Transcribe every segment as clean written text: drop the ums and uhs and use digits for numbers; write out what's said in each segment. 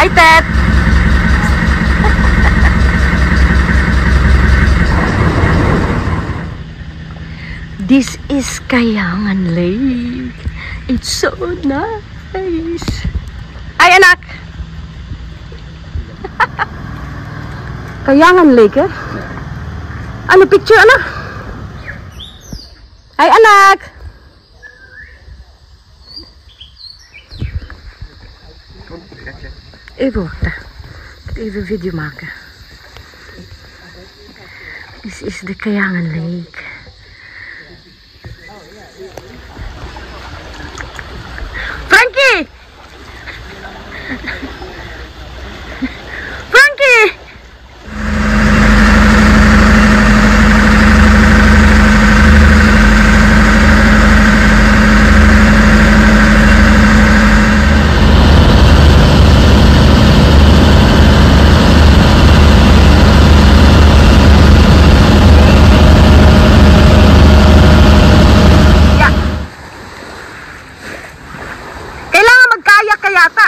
Hi, Tet! This is Kayangan Lake. It's so nice. Ay, anak! Kayangan Lake, eh? Ano picture, anak? Ay, anak! Even even video maken. This is the Kayangan Lake. Frankie! Frankie! Yata.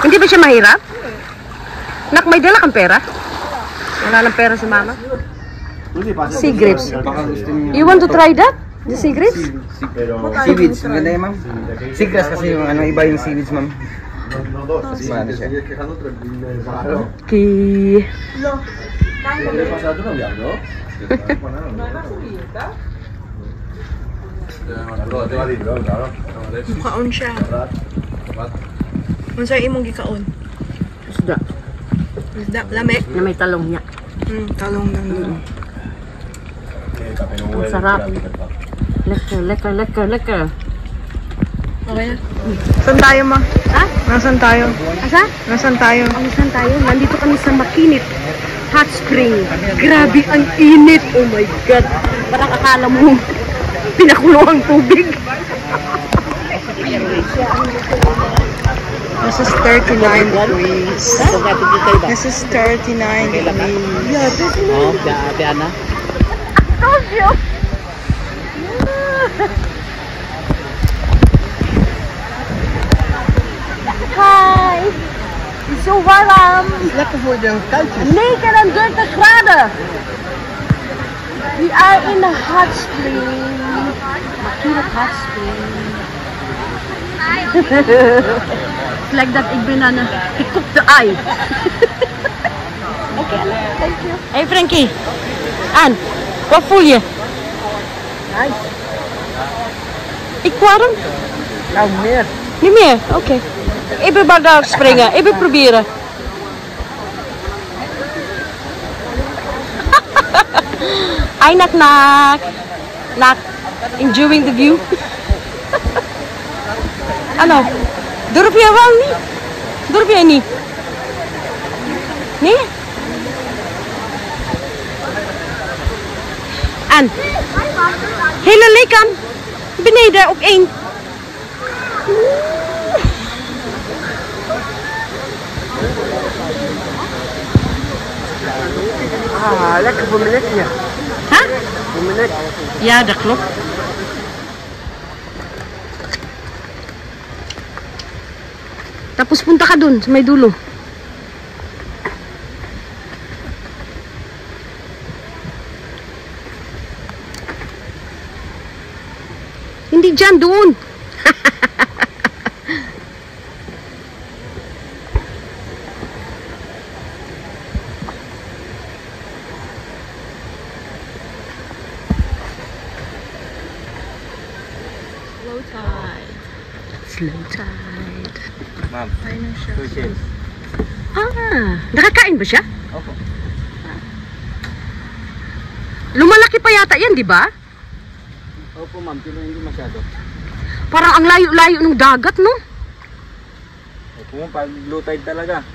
Hindi ba siya mahirap? Nak, may dala kang pera? Wala lang pera si mama. Sea grapes. You want to try that? The sea grapes? Seaweeds, maganda yan, ma'am. Sea grass kasi yung ano, iba yung seaweeds, ma'am. Mas maano siya. Okay. Mukaon siya. Unsa imong gikaon? Isda. Isda, lame. Na may talong niya. Talong lang. Ang sarap. Lekker, lekker, lekker, lekker. Okay na. Saan tayo, ma? Ha? Nasaan tayo? Asa? Nasaan tayo? Saan tayo? Nandito kami sa Makinit Hot Spring. Grabe ang init. Oh my God. Parang akala mo pinakulo ang tubig. This is 39 degrees. This is 39 degrees. Yeah, this is Oh, Ate Ana. told you. Hi. It's so warm. Lekker voor de kuitjes. Naked and dirty graden. We are in a hot spring. Makinit Hot Spring. It's like that ik ben aan ik kook de eye. Okay, thank you. Hey Frankie. Aan, wat voel je? Nice. Ik warm? Nou, meer. Niet meer? Oké. Even maar daar springen. Even proberen. Ay, nak nak. Nak. Enjoying the view. Ano? Durf je wel niet? Durf je niet? Nee? Aan. Hele lichaam beneden op één. Ah, lekker voor mijn nekje. Ha? Voor mijn nek. Ja, dat klopt. Tapos punta ka dun sa may dulo. Hindi dyan, doon. Low tide. Slow tide. Ma'am, Ayun siya. 2 shells. Ah, nakakain ba siya? Opo. Lumalaki pa yata yan, di ba? Opo, ma'am, pero hindi masyado. Parang ang layo-layo ng dagat, no? Opo, pag low tide talaga.